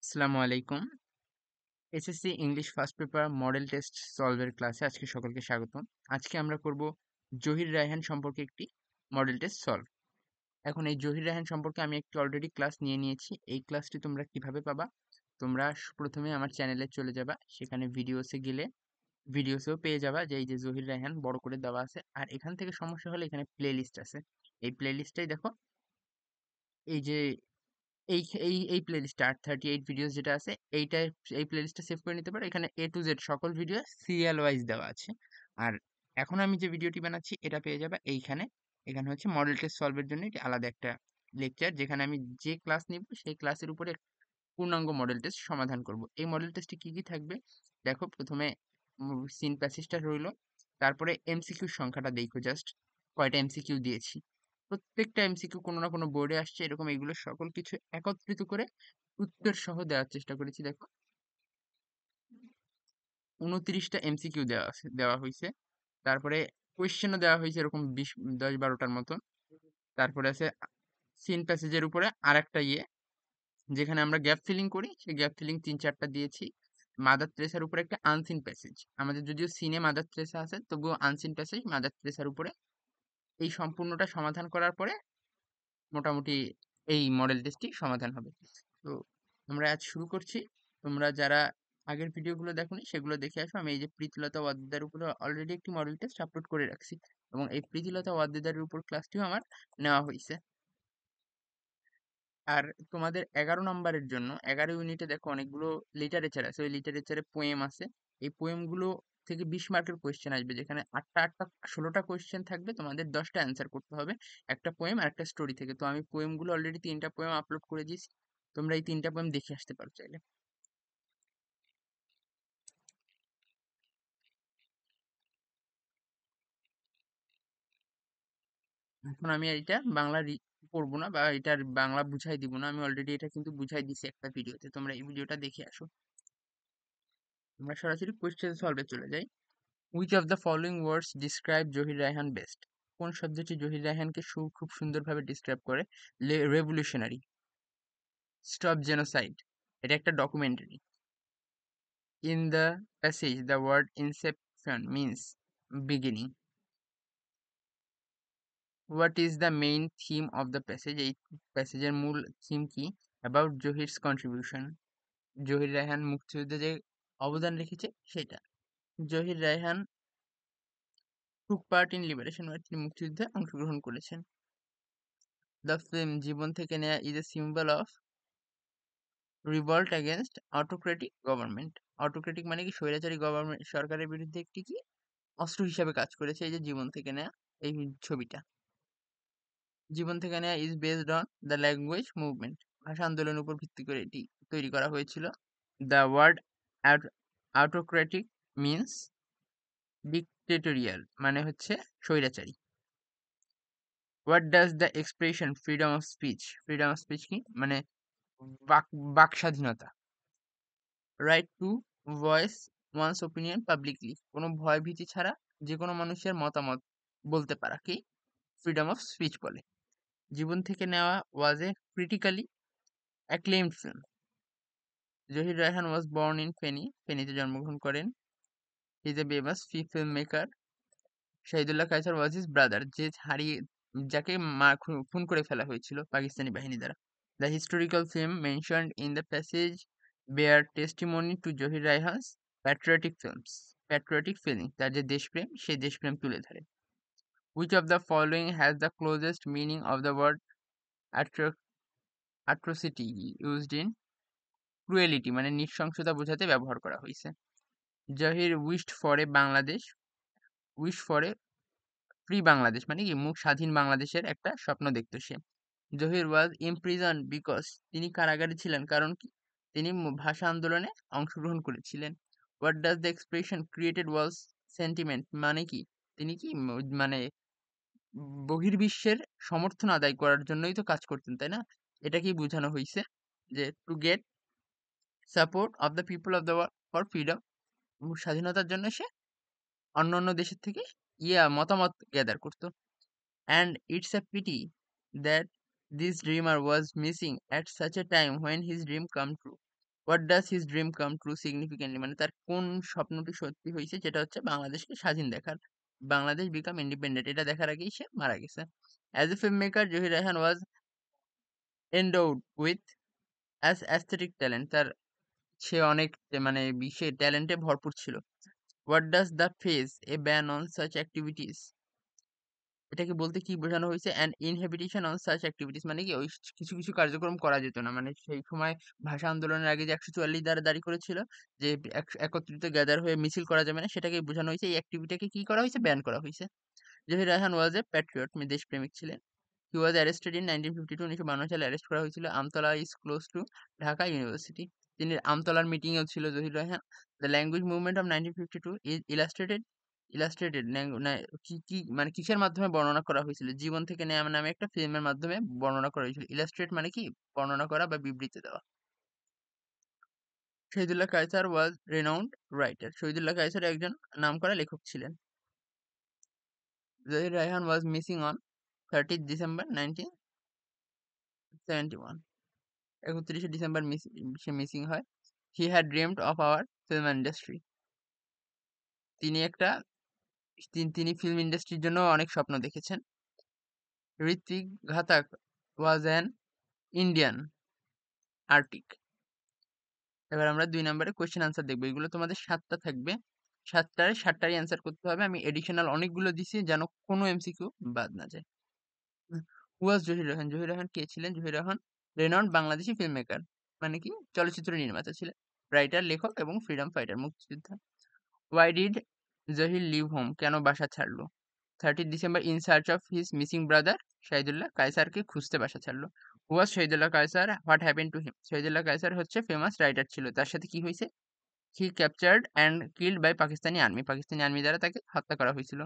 আসসালামু আলাইকুম। SSC English first paper model test সলভের ক্লাসে আজকে সকলকে স্বাগতম। আজকে আমরা করব জহির রায়হান সম্পর্কে একটি মডেল টেস্ট সলভ। এখন এই জহির রায়হান সম্পর্কে আমি একটি অলরেডি ক্লাস নিয়ে নিয়েছি। এই ক্লাসটি তোমরা কিভাবে পাবা? তোমরা প্রথমে আমার চ্যানেলে চলে যাবা, সেখানে ভিডিওসে গেলে ভিডিওসেও পেয়ে যাবা যে এই যে জহির রায়হান বড় করে দেওয়া আছে। আর এখান থেকে সমস্যা হলে এখানে প্লে লিস্ট আছে। এই প্লে লিস্টটাই দেখো, এই যে এই প্লেলিস্টটা 38 ভিডিওস যেটা আছে এইটাই, এই প্লেলিস্টটা সেভ করে নিতে পারো। এখানে A to Z সকল ভিডিও সিরিয়াল ওয়াইজ দেওয়া আছে। আর এখন আমি যে ভিডিওটি বানাচ্ছি এটা পেয়ে যাবে এইখানে। এখানে হচ্ছে মডেল টেস্ট সলভের জন্য এটি আলাদা একটা লেকচার, যেখানে আমি যে ক্লাস নিব সেই ক্লাসের উপরে পূর্ণাঙ্গ মডেল টেস্ট সমাধান করব। এই মডেল টেস্টে কি কি থাকবে দেখো। প্রথমে সিন প্যাসেজটা রইলো, তারপরে এমসিকিউ সংখ্যাটা দেখো, জাস্ট কয়টা এমসিকিউ দিয়েছি। প্রত্যেকটা এমসিকিউ কোনো না কোনো বোর্ডে আসছে, এরকম এইগুলো সকল কিছু একত্রিত করে উত্তর সহ দেওয়ার চেষ্টা করেছি। দেখো 29টা এমসিকিউ দেওয়া হয়েছে। তারপরে কোয়েশ্চেনও দেওয়া হয়েছে এরকম 10-12টার মতন। তারপরে আছে সিন প্যাসেজের উপরে আরেকটা যেখানে আমরা গ্যাপ ফিলিং করি, সেই গ্যাপ ফিলিং 3-4টা দিয়েছি। মাদার তেরেসার উপরে একটা আনসিন প্যাসেজ, আমাদের যদিও সিনে মাদার তেরেসা আছে তবুও আনসিন প্যাসেজ মাদার তেরেসার উপরে। এই সম্পূর্ণটা সমাধান করার পরে মোটামুটি এই মডেল টেস্টটি সমাধান হবে। তো আমরা আজ শুরু করছি। তোমরা যারা আগের ভিডিওগুলো দেখোনি সেগুলো দেখে আসো। আমি এই যে প্রীতিলতা ওয়াদ্দেদার উপরে অলরেডি একটি মডেল টেস্ট আপলোড করে রাখছি, এবং এই প্রীতিলতা ওয়াদ্দেদারের উপর ক্লাসটিও আমার নেওয়া হয়েছে। আর তোমাদের 11 নম্বরের জন্য 11 ইউনিটে দেখো অনেকগুলো লিটারেচার আছে, ওই লিটারেচারে পোয়েম আছে। এই পোয়েমগুলো থেকে 20 মার্কের কোয়েশ্চেন আসবে, যেখানে 16টা কোয়েশ্চেন থাকবে, তোমাদের 10টা অ্যান্সার করতে হবে একটা পোয়েম আর একটা স্টোরি থেকে। তো আমি পোয়েমগুলো অলরেডি 3টা পোয়েম আপলোড করে দিয়েছি, তোমরা এই 3টা পোয়েম দেখে আসতে পারো চাইলে। এখন আমি এটা বাংলা পড়বো না বা এটার বাংলা বুঝাই দিব না, আমি অলরেডি এটা কিন্তু বুঝাই দিছি একটা ভিডিওতে, তোমরা এই ভিডিওটা দেখে আসো। আমরা সরাসরি কোয়েশ্চেন সলভে চলে যাই। Which of the following words describe Zahir Raihan best? কোন শব্দটি জহির রায়হানকে খুব সুন্দরভাবে ডিসক্রাইব করে? রেভলিউশনারি, স্টপ জেনোসাইড, এটা একটা documentary. In the passage the word inception means beginning. What is the main theme of the passage? এই প্যাসেজের মূল থিম কি? অ্যাবাউট জহিরস কন্ট্রিবিউশন, জহির রায়হান মুক্তিযুদ্ধে যে অবদান রেখেছে সেটা। Zahir Raihan took part in liberation, তিনি মুক্তিযুদ্ধে অংশগ্রহণ করেছেন। The film Jibon Theke Neya is a symbol of revolt against autocratic government. Autocratic মানে কি? স্বৈরাচারী গভর্নমেন্ট, সরকারের বিরুদ্ধে একটি কি অস্ত্র হিসাবে কাজ করেছে এই যে জীবন থেকে নেয়া এই ছবিটা। Jibon Theke Neya is based on the language movement, ভাষা আন্দোলনের উপর ভিত্তি করে এটি তৈরি করা হয়েছিল। The word autocratic means dictatorial, মানে হচ্ছে স্বৈরাচারী। What does the expression freedom of speech, freedom of speech কি মানে? বাক বাক স্বাধীনতা। Right to voice one's opinion publicly, কোনো ভয় ভীতি ছাড়া যে কোনো মানুষের মতামত বলতে পারা কি ফ্রিডম অফ স্পিচ বলে। Jibon Theke Neya was a critically acclaimed film. Zahir Raihan was born in Feni, ফেনীতে জন্মগ্রহণ করেন। He is a famous film maker. Shahidullah Kaiser was his brother, যে যাকে খুন করে ফেলা হয়েছিল পাকিস্তানি বাহিনী দ্বারা। The historical film mentioned in the passage bear testimony to Zahir Raihan's patriotic feeling, তার যে দেশপ্রেম সেই দেশপ্রেম তুলে ধরে। Which of the following has the closest meaning of the word atrocity used in cruelty, মানে নৃশংসতা বোঝাতে ব্যবহার করা হয়েছে? Zahir wished for a Bangladesh, wish for a free Bangladesh মানে কি স্বাধীন বাংলাদেশের একটা স্বপ্ন দেখতো সে। জহির ওয়াজ ইমপ্রিজন বিকজ, তিনি কারাগারে ছিলেন কারণ কি তিনি ভাষা আন্দোলনে অংশগ্রহণ করেছিলেন। What does the expression created was sentiment, মানে কি তিনি কি মানে বহির্বিশ্বের সমর্থন আদায় করার জন্যই তো কাজ করতেন, তাই না? এটা কি বোঝানো হয়েছে যে to get support of the people of the world for freedom, স্বাধীনতার জন্য সে অন্য দেশের থেকে মতামত গ্যাদার করতো। And it's a pity that this dreamer was missing at such a time when his dream come true. What does his dream come true significantly, মানে তার কোন স্বপ্নটি সত্যি হয়েছে, যেটা হচ্ছে বাংলাদেশকে স্বাধীন দেখার, বাংলাদেশ বিকাম ইন্ডিপেন্ডেন্ট, এটা দেখার আগেই সে মারা গেছে। As a film maker Zahir Raihan was endowed with aesthetic talent, তার সে অনেক মানে সে ট্যালেন্টে ভরপুর ছিল। What does the phrase a ban on such activities, এটাকে বলতে কি বোঝানো হয়েছে? An inhibition on such activities, মানে কি ওই কিছু কিছু কার্যক্রম করা যেত না, মানে সেই সময় ভাষা আন্দোলনের আগে যে 144 দ্বারা দাঁড়ি করেছিল যে একত্রিত গ্যাদার হয়ে মিছিল করা যাবে না, সেটাকে বোঝানো হয়েছে। এই অ্যাক্টিভিটিকে কি করা হয়েছে? ব্যান করা হয়েছে। Zahir Raihan was A Patriot, দেশপ্রেমিক ছিলেন। হি ওয়াজ অ্যারেস্টেড ইন 1952, 1952 সালে অ্যারেস্ট করা হয়েছিল। Amtala is close two Dhaka university, তিনি আমতলার মিটিংয়েও ছিল Zahir Raihan. The language movement of 1952 is illustrated কি কি মানে কিসের মাধ্যমে বর্ণনা করা হয়েছিল? জীবন থেকে নেয়া নামে একটা ফিল্মের মাধ্যমে বর্ণনা করা হয়েছিল। ইলাস্ট্রেট মানে কি? বর্ণনা করা বা বিবৃতি দেওয়া। Shahidullah Kaiser was renowned writer, Shahidullah Kaiser একজন নামকরা লেখক ছিলেন। Zahir Raihan was missing on 30th December 1971, 31শে ডিসেম্বর সে মিসিং হয়। He had dreamed of our film industry, তিনি একটা তিনি ফিল্ম ইন্ডাস্ট্রির জন্য অনেক স্বপ্ন দেখেছেন। ঋত্বিক ঘাতক ওয়াজ অ্যান ইন্ডিয়ান আর্টিক। এবার আমরা 2 নম্বরে কোয়েশ্চেন আনসার দেখবো। এগুলো তোমাদের 7টা থাকবে, 7টারই অ্যান্সার করতে হবে। আমি এডিশনাল অনেকগুলো দিছি যেন কোনো এমসিকিউ বাদ না যায়। হু ওয়াজ জহির রায়হান, জহির রায়হান কে ছিলেন? Zahir Raihan renowned Bangladeshi film maker, মানে কি চলচ্চিত্র নির্মাতা ছিলেন, রাইটার, লেখক এবং ফ্রিডম ফাইটার, মুক্তিযোদ্ধা। Why did Zahir leave home, কেন বাসা ছাড়লো? 30th December in search of his missing brother, Shahidullah কায়সারকে খুঁজতে বাসা ছাড়লো। Who was Shahidullah Kaiser, what happen to him, Shahidullah Kaiser হচ্ছে ফেমাস রাইটার ছিল, তার সাথে কি হয়েছে? He captured and killed by Pakistani army, Pakistani army দ্বারা তাকে হত্যা করা হয়েছিল।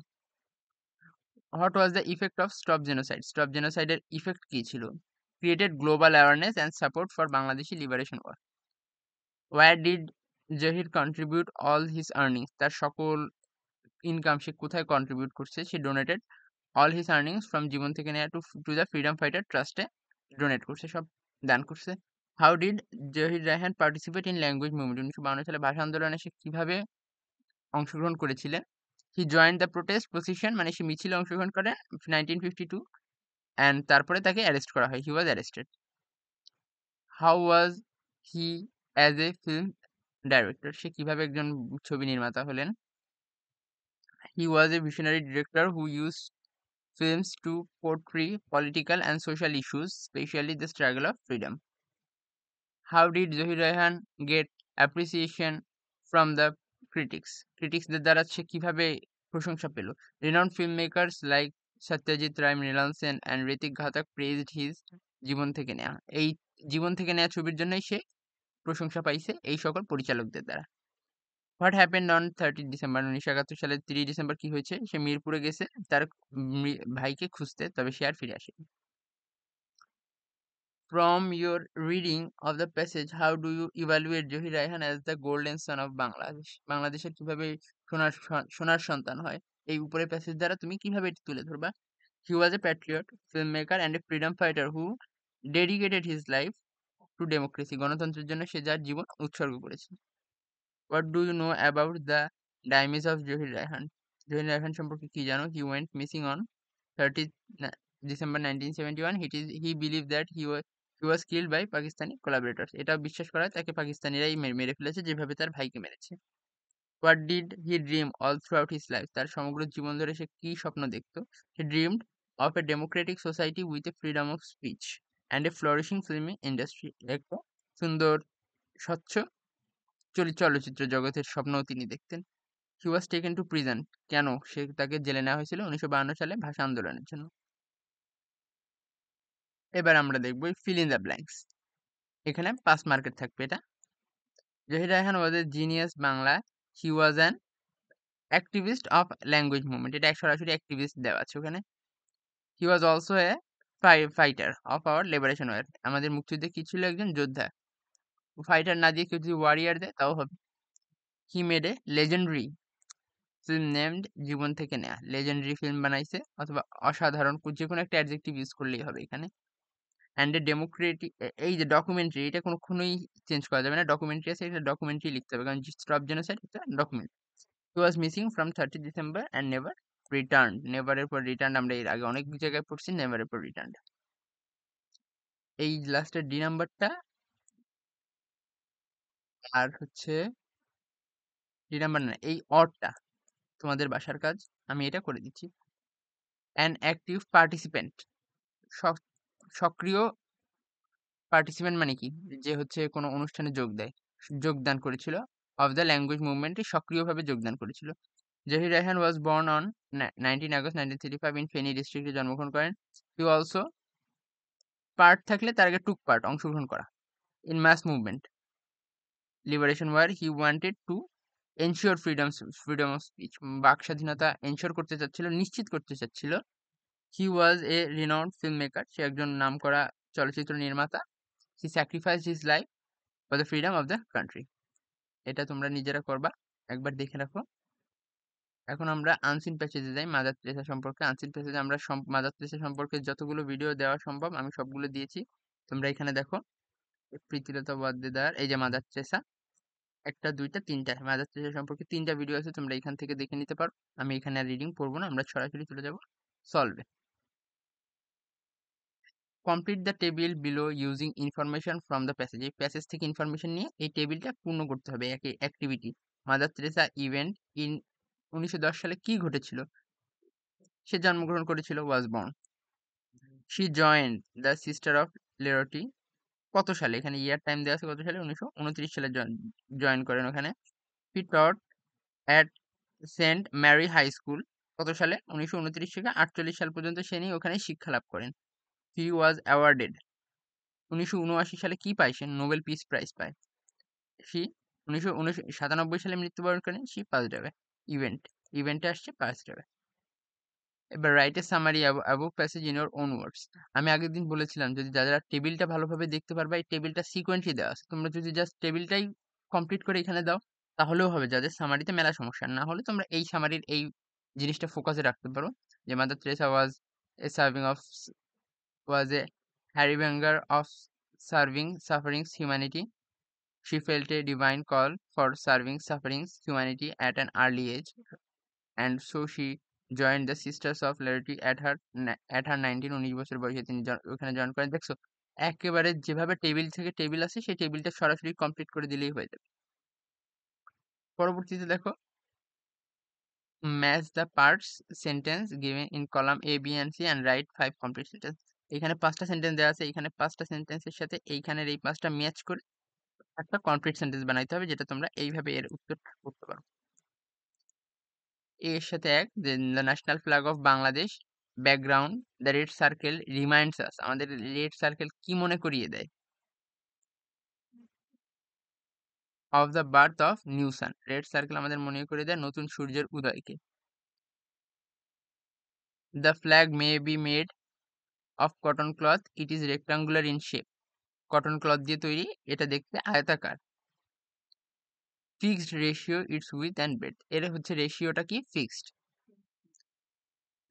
What was the effect of stop genocide, stop জেনোসাইডের ইফেক্ট কি ছিল? Created global awareness and support for Bangladeshi liberation war. Where did Zahir contribute all his earnings, তার সকল ইনকাম সে কোথায় কন্ট্রিবিউট করছে? সে donated all his earnings from Jibon Theke Neya to the freedom fighter ট্রাস্টে ডোনেট করছে, সব দান করছে। How did Zahir Raihan participate in language movement, 1952 সালে ভাষা আন্দোলনে সে কিভাবে অংশগ্রহণ করেছিলেন? He joined the protest position, মানে সে মিছিলে অংশগ্রহণ করেন 1952, অ্যান্ড তারপরে তাকে অ্যারেস্ট করা হয়। He was arrested. How was he as a film director, সে কিভাবে একজন ছবি নির্মাতা হলেন? He was a visionary director who use films to portray political and social issues, especially the struggle of freedom. How did Zohir Rayhan get appreciation from the critics? ক্রিটিক্সদের দ্বারা সে কিভাবে প্রশংসা পেল? Renowned filmmakers like Satyajit Ray, Mrinan Sen and Ritik Ghatak praised his জীবন থেকে নেয়া, এই জীবন থেকে নেয়া ছবির জন্যই সে প্রশংসা পাইছে এই সকল পরিচালকদের দ্বারা। What happened on 30th December, 1971 সালের 30 ডিসেম্বর কি হয়েছে? সে মিরপুরে গেছে তার ভাইকে খুঁজতে, তবে সে আর ফিরে আসেনি। From your reading of the passage, how do you evaluate Zohir Rayhan as the golden son of Bangladesh? বাংলাদেশের কিভাবে সোনার সন্তান হয়, এই উপরের প্যাসেজ দ্বারা তুমি কিভাবে এটি তুলে ধরবা? He was a patriot, filmmaker and a freedom fighter who dedicated his life to democracy. গণতন্ত্রের জন্য সে যার জীবন উৎসর্গ করেছে। What do you know about the demise of Zohir Rayhan? Zahir Raihan সম্পর্কে কি জানো? He went missing on 30th December 1971. He believed that he was killed by Pakistani collaborators. এটা বিশ্বাস করা হয় তাকে পাকিস্তানিরাই মেরে ফেলেছে, যেভাবে তার ভাইকে মেরেছে। What did he dream all throughout his life? তার সমগ্র জীবন ধরে সে কি স্বপ্ন দেখতো? He dreamed of a democratic society with a freedom of speech and a flourishing film industry. একটা সুন্দর স্বচ্ছ চলচ্চিত্র জগতের স্বপ্নও তিনি দেখতেন। He was taken to prison. কেন তাকে জেলে নেওয়া হয়েছিল? 1952 সালে ভাষা আন্দোলনের জন্য। এবার আমরা দেখব ফিল ইন দ্য ব্ল্যাঙ্কস। এখানে 5 মার্কের থাকবে এটা। Zahir Raihan was a genius Bangla. He was an activist of language movement, এটা সরাসরি অ্যাক্টিভিস্ট দেওয়া আছে ওখানে। He was also a fighter of our liberation war, আমাদের মুক্তিযুদ্ধে কি ছিল? একজন যোদ্ধা। ফাইটার না দিয়ে কেউ যদি ওয়ারিয়ার দেয় তাও হবে। He made a legendary film named Jibon Theke Neya, legendary film বানাইছে অথবা অসাধারণ, যে কোনো একটা অ্যাডজেক্টিভ ইউজ করলেই হবে এখানে। অ্যান্ড এ ডেমোক্রেটিক, এই যে ডকুমেন্টারি, এটা কখনোই চেঞ্জ করা যাবে না। ডকুমেন্টারি আছে, এটা ডকুমেন্টারি লিখতে হবে, কারণ স্টপ জেনোসাইড এটা document. He was missing from 30 December and never return. নেভারের পর রিটার্ন আমরা এর আগে অনেক জায়গায় পড়ছি, নেভারের পর রিটার্ন। এই লাস্টের ডি নাম্বারটা আর হচ্ছে ডি নাম্বার না, এই অরটা তোমাদের বাসার কাজ, আমি এটা করে দিচ্ছি। অ্যান অ্যাক্টিভ পার্টিসিপেন্ট, সক্রিয় পার্টিসিপেন্ট মানে কি, যে হচ্ছে কোনো অনুষ্ঠানে যোগদান করেছিল। অফ দ্য ল্যাঙ্গুয়েজ মুভমেন্টে সক্রিয়ভাবে যোগদান করেছিল। Zahir Raihan was born on 19 August 1935 in Feni ডিস্ট্রিক্টে জন্মগ্রহণ করেন। হি অলসো পার্ট থাকলে তার আগে টুক পার্ট অংশগ্রহণ করা in mass movement liberation war he wanted to ensure freedom of speech, বাক স্বাধীনতা এনশিওর করতে চাচ্ছিল, নিশ্চিত করতে চাচ্ছিল। He was a renowned film maker, সে একজন নামকরা চলচ্চিত্র নির্মাতা। He sacrificed his life for the freedom of the country. এটা তোমরা নিজেরা করবা, একবার দেখে রাখো। এখন আমরা আনসিন প্যাসেজে যাই, মাদার তেরেসা সম্পর্কে। আনসিন প্যাসেজে আমরা মাদার তেরেসা সম্পর্কে যতগুলো ভিডিও দেওয়া সম্ভব আমি সবগুলো দিয়েছি। তোমরা এখানে দেখো, প্রীতিলতা ওয়াদ্দেদার, এই যে মাদার তেরেসা, একটা দুইটা তিনটা মাদার তেরেসা সম্পর্কে 3টা ভিডিও আছে, তোমরা এখান থেকে দেখে নিতে পারো। আমি এখানে আর রিডিং পড়বো না, আমরা সরাসরি চলে যাব সলভে। Complete the table below using information from the passage, এই প্যাসেজ থেকে ইনফরমেশন নিয়ে এই টেবিলটা পূর্ণ করতে হবে। একই activity, mother Teresa event in 1910 সালে কি ঘটেছিল, সে জন্মগ্রহণ করেছিল, was born. She joined the sister of Loreto, কত সালে, এখানে ইয়ার টাইম দেওয়া আছে, কত সালে, 1929 সালে জয়েন করেন ওখানে। He taught at saint Mary high school, কত সালে, 1929 থেকে 48 সাল পর্যন্ত সে নিয়ে ওখানে শিক্ষা লাভ করেন। হি ওয়াজ অ্যাওয়ার্ডেড, 1979 সালে কি পায় সে, নোবেল পিস প্রাইজ পায়। সি 1997 সালে মৃত্যুবরণ করেন। সি পাস্ট অ্যাওয়ে, ইভেন্টে আসছে পাস্ট অ্যাওয়ে। এবার write a summary above passage in your own words. আমি আগের দিন বলেছিলাম, যদি যারা টেবিলটা ভালোভাবে দেখতে পারবা, এই টেবিলটা সিকোয়েন্সই দেওয়া আছে, তোমরা যদি জাস্ট টেবিলটাই কমপ্লিট করে এখানে দাও তাহলেও হবে, যাদের সামারিতে মেলা সমস্যা না হলে তোমরা এই সামারির এই জিনিসটা ফোকাসে রাখতে পারো, যে mother Teresa was a harbinger of serving sufferings humanity. She felt a divine call for serving suffering humanity at an early age, and so she joined the Sisters of Charity at her 19, 19 বছর বয়সে তিনি ওখানে join করেন। দেখছো, একেবারে যেভাবে table থেকে table আছে সেই টেবিলটা সরাসরি কমপ্লিট করে দিলেই হয়ে যাবে। পরবর্তীতে দেখো, match the parts sentence given in column A B and C and write 5 complete sentence. এখানে 5টা সেন্টেন্স দেওয়া আছে, এখানে 5টা সেন্টেন্সের সাথে এইখানের এই 5টা ম্যাচ করে একটা কমপ্লিট সেন্টেন্স বানাইতে হবে, যেটা তোমরা এইভাবে এর উত্তর করতে পারো। এর সাথে এক, the national flag of Bangladesh background, the red circle reminds us, আমাদের রেড সার্কেল কি মনে করিয়ে দেয়, of the birth of new sun, red circle আমাদের মনে করিয়ে দেয় নতুন সূর্যের উদয়কে। The flag may be made of cotton cloth, it is rectangular in shape, cotton cloth দিয়ে তৈরি, এটা দেখতে আয়তাকার। Fixed ratio its width and breadth, এর হচ্ছে রেশিওটা কি, ফিক্সড।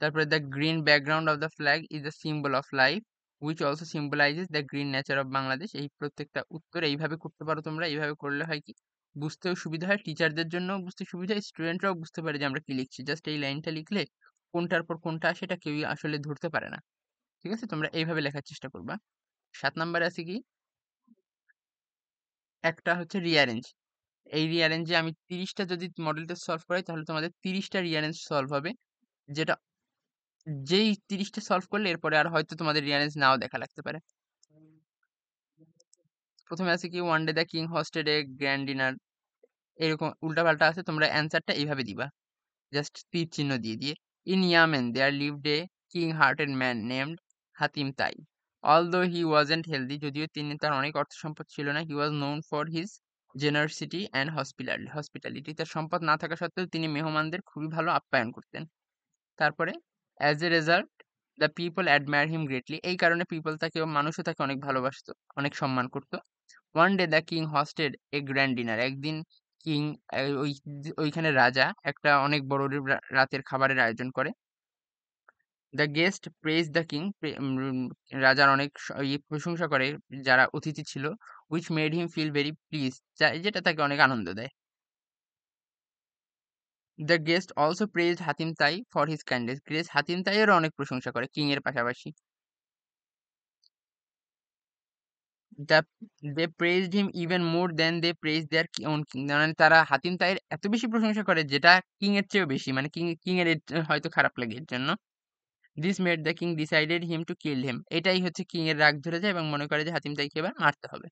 তারপরে the green background of the flag is the symbol of life which also symbolises the green nature of Bangladesh. এই প্রত্যেকটা উত্তর এইভাবে করতে পারো তোমরা। এইভাবে করলে হয় কি, বুঝতেও সুবিধা হয়, টিচারদের জন্য বুঝতে সুবিধা হয়, স্টুডেন্টরাও বুঝতে পারে যে আমরা কি লিখছি। জাস্ট এই লাইনটা লিখলে কোনটার পর কোনটা আসে এটা কেউই আসলে ধরতে পারে না। ঠিক আছে, তোমরা এইভাবে লেখার চেষ্টা করবা। 7 নাম্বারে আছে কি, একটা হচ্ছে রিঅ্যারেঞ্জ। এই রিঅ্যারেঞ্জে আমি 30টা যদি মডেল টেস্ট সলভ করাই তাহলে তোমাদের 30টা রিঅ্যারেঞ্জ সলভ হবে, যেটা যেই 30টা সলভ করলে এরপরে আর হয়তো তোমাদের রিঅ্যারেঞ্জ নাও দেখা লাগতে পারে। প্রথমে আছে কি, one day the king hosted A grand dinner, এরকম উল্টাপাল্টা আছে, তোমরা অ্যান্সারটা এইভাবে দিবা, জাস্ট তীর চিহ্ন দিয়ে দিয়ে। In Yemen there lived a kind hearted man named Hatim Tai, although he wasn't healthy, যদিও তার অনেক অর্থ সম্পদ ছিল না, he was known for his generosity and hospitality, তার সম্পদ না থাকা সত্ত্বেও তিনি মেহমানদের খুবই ভালো আপ্যায়ন করতেন। তারপরে as a result the people admire him greatly, এই কারণে মানুষও তাকে অনেক ভালোবাসতো, অনেক সম্মান করতো। One day the king hosted a grand dinner, একদিন কিং ওইখানে রাজা একটা অনেক বড় রাতের খাবারের আয়োজন করে। The guest praise the king, রাজার অনেক প্রশংসা করে যারা অতিথি ছিল, which made him feel very pleased, যেটা তাকে অনেক আনন্দ দেয়। The guest also praised Hatim Tai for his kindness, guest Hatim তাইয়েরও অনেক প্রশংসা করে কিং এর পাশাপাশি। The they praised him even more than they praise their own king, মানে তারা হাতিম তাইয়ের এত বেশি প্রশংসা করে যেটা কিং এর চেয়েও বেশি, মানে কিং এর হয়তো খারাপ লাগে এর জন্য। This made the king decided him to kill him, এটাই হচ্ছে কিং এর রাগ ধরে যায় এবং মনে করে যে হাতিম তাইকে এবার মারতে হবে।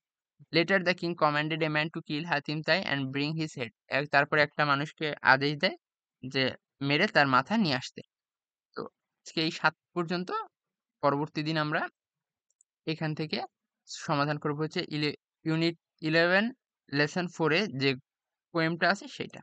Letter the king commanded a man to kill Hatim তাই অ্যান্ড ব্রিং হিজ হেড, তারপরে একটা মানুষকে আদেশ দেয় যে মেরে তার মাথা নিয়ে আসতে। তো আজকে এই 7 পর্যন্ত। পরবর্তী দিন আমরা এখান থেকে সমাধান করব হচ্ছে ইউনিট 11 লেসন 4 এ যে পোয়েমটা আছে সেটা।